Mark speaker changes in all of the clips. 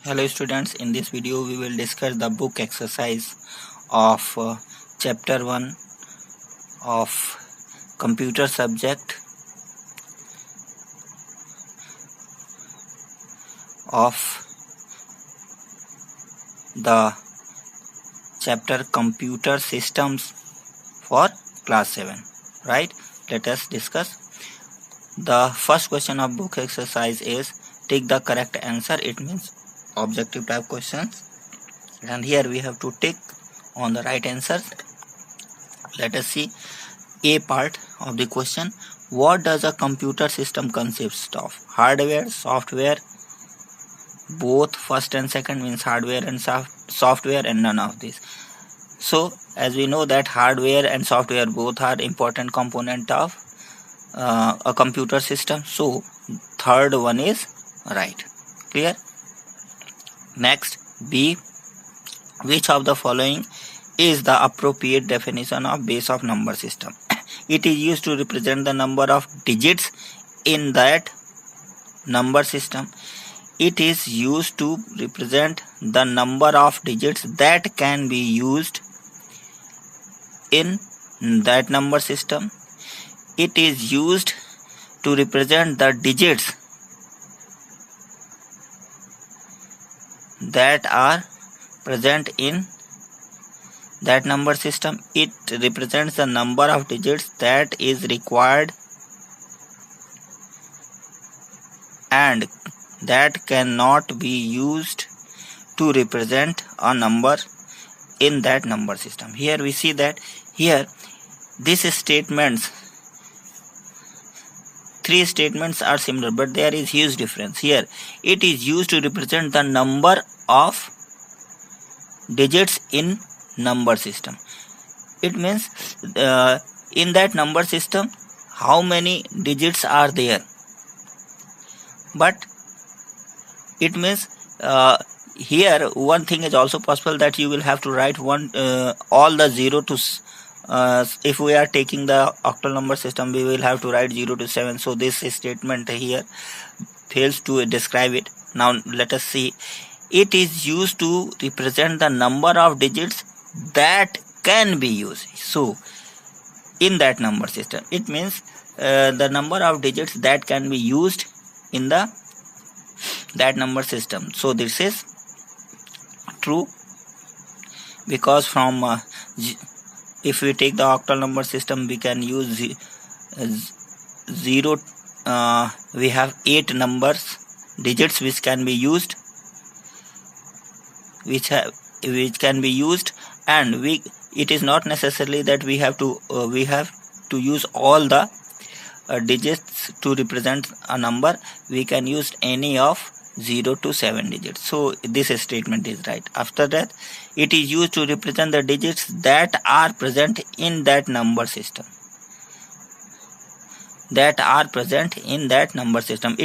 Speaker 1: Hello students, in this video we will discuss the book exercise of chapter 1 of computer subject of the chapter computer systems for class 7, right? Let us discuss. The first question of book exercise is take the correct answer. It means objective type questions, and here we have to tick on the right answers. Let us see A part of the question. What does a computer system consist of? Hardware, software, both first and second, means hardware and software, and none of this. So as we know that hardware and software both are important component of a computer system, so third one is right. Clear? Next, B. Which of the following is the appropriate definition of base of number system? It is used to represent the number of digits in that number system. It is used to represent the number of digits that can be used in that number system. It is used to represent the digits that are present in that number system. It represents the number of digits that is required and that cannot be used to represent a number in that number system. Here we see that here these statements, three statements are similar, but there is huge difference. Here it is used to represent the number of digits in number system. It means in that number system how many digits are there, but it means here one thing is also possible that you will have to write all the 0 to if we are taking the octal number system, we will have to write 0 to 7. So this statement here fails to describe it. Now let us see. It is used to represent the number of digits that can be used. So in that number system, it means the number of digits that can be used in that number system. So this is true, because from if we take the octal number system, we can use 0. We have 8 numbers digits which can be used, which can be used, and it is not necessarily that we have to use all the digits to represent a number. We can use any of 0 to 7 digits. So this statement is right. After that, it is used to represent the digits that are present in that number system. It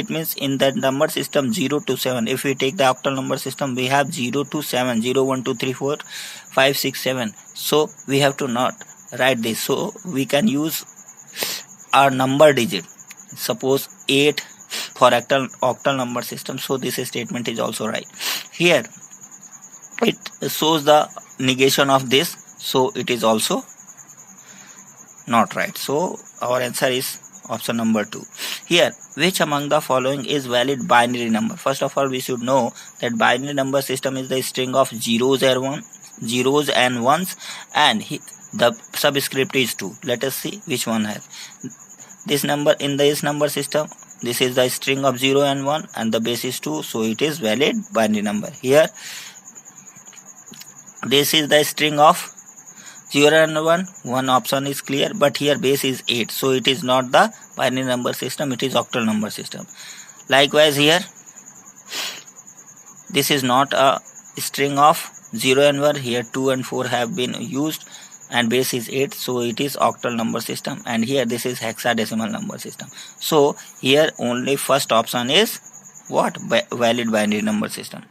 Speaker 1: means in that number system 0 to 7. If we take the octal number system, we have 0 to 7, 0, 1, 2, 3, 4, 5, 6, 7. So we have to not write this. So we can use our number digit. Suppose 8 for octal number system. So this statement is also right. Here it shows the negation of this, so it is also not right. So our answer is option number 2. Here, which among the following is valid binary number? First of all, we should know that binary number system is the string of zeros and ones, and the subscript is 2. Let us see which one has this number. In this number system, this is the string of 0 and 1, and the base is 2, so it is valid binary number. Here this is the string of 0 and 1 option is clear, but here base is 8, so it is not the binary number system, it is octal number system. Likewise here, this is not a string of 0 and 1, here 2 and 4 have been used, and base is 8, so it is octal number system. And here this is hexadecimal number system. So here only first option is what? Valid binary number system.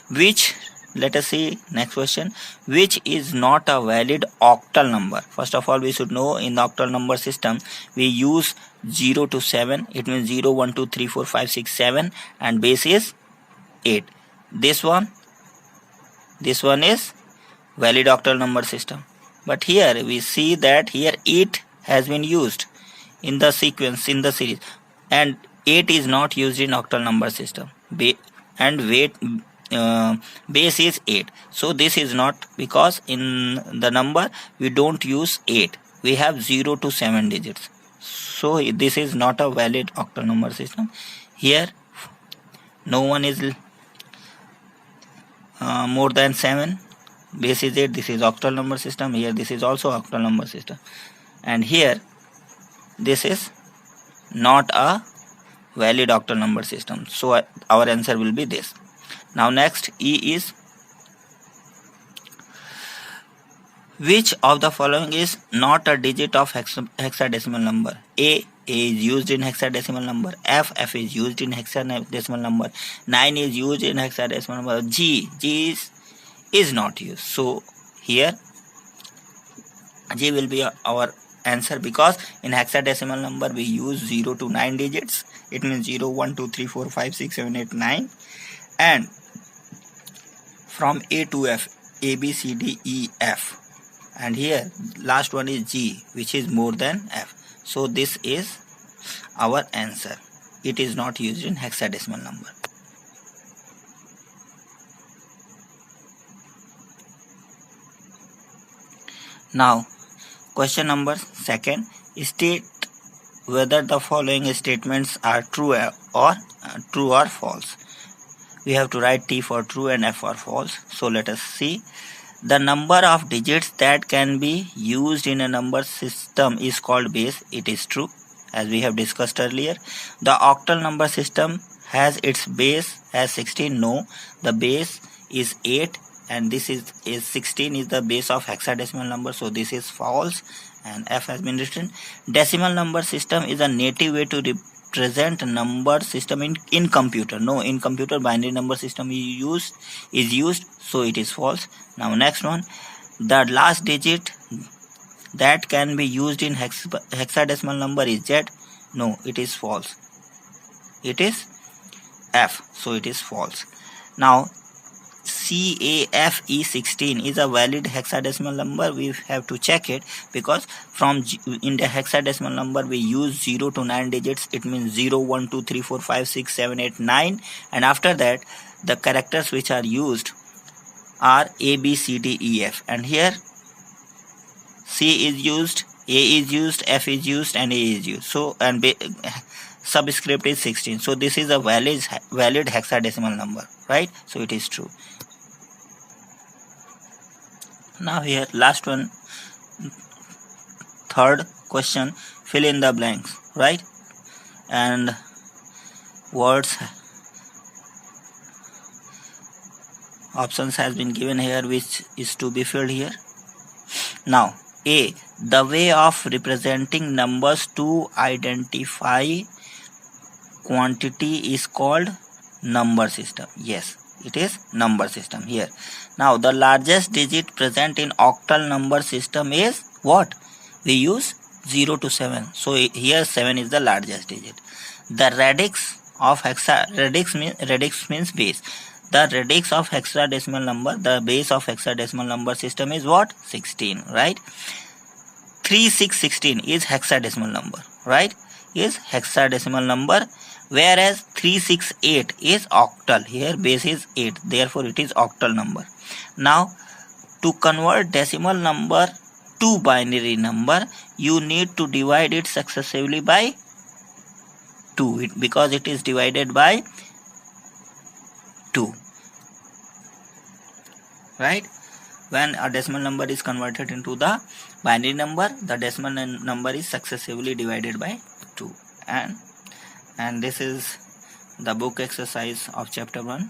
Speaker 1: Which, let us see next question, which is not a valid octal number? First of all, we should know in the octal number system we use 0 to 7. It means 0, 1, 2, 3, 4, 5, 6, 7, and base is 8. this one is valid octal number system. But here we see that here 8 has been used in the sequence, in the series, and 8 is not used in octal number system, and base is 8. So this is not, because in the number we don't use 8, we have 0 to 7 digits. So this is not a valid octal number system. Here no one is more than 7, base is 8, this is octal number system. Here this is also octal number system, and here this is not a valid octal number system. So our answer will be this. Now next, E is, which of the following is not a digit of hexadecimal number? A is used in hexadecimal number, F is used in hexadecimal number, 9 is used in hexadecimal number, G is not used. So here G will be our answer, because in hexadecimal number we use 0 to 9 digits. It means 0, 1, 2, 3, 4, 5, 6, 7, 8, 9, and from A to F, A, B, C, D, E, F, and here last one is G, which is more than F. So this is our answer. It is not used in hexadecimal number. Now question number 2, state whether the following statements are true or false. We have to write T for true and F for false. So let us see. The number of digits that can be used in a number system is called base. It is true, as we have discussed earlier. The octal number system has its base as 16. No, the base is 8, and this is 16 is the base of hexadecimal number. So this is false, and F has been written. Decimal number system is a native way to represent number system in computer. No, in computer binary number system is used, so it is false. Now next one, the last digit that can be used in hexadecimal number is Z. No, it is false. It is F, so it is false. Now CAFE16 is a valid hexadecimal number. We have to check it, because in the hexadecimal number we use 0 to 9 digits. It means 0, 1, 2, 3, 4, 5, 6, 7, 8, 9, and after that the characters which are used are A, B, C, D, E, F, and here C is used, A is used, F is used, and A is used. So and subscript is 16. So this is a valid hexadecimal number, right? So it is true. Now here last one, third question, fill in the blanks, right? And words options has been given here, which is to be filled here. Now A, the way of representing numbers to identify quantity is called number system. Yes, it is number system here. Now the largest digit present in octal number system is what? We use 0 to 7. So here 7 is the largest digit. The radix of radix means base. The radix of hexadecimal number, the base of hexadecimal number system is what? 16, right? 3616 is hexadecimal number, right? Is hexadecimal number, whereas 368 is octal. Here base is 8, therefore it is octal number. Now to convert decimal number to binary number, you need to divide it successively by 2, because it is divided by 2, right? When a decimal number is converted into the binary number, the decimal number is successively divided by 2. And this is the book exercise of chapter 1.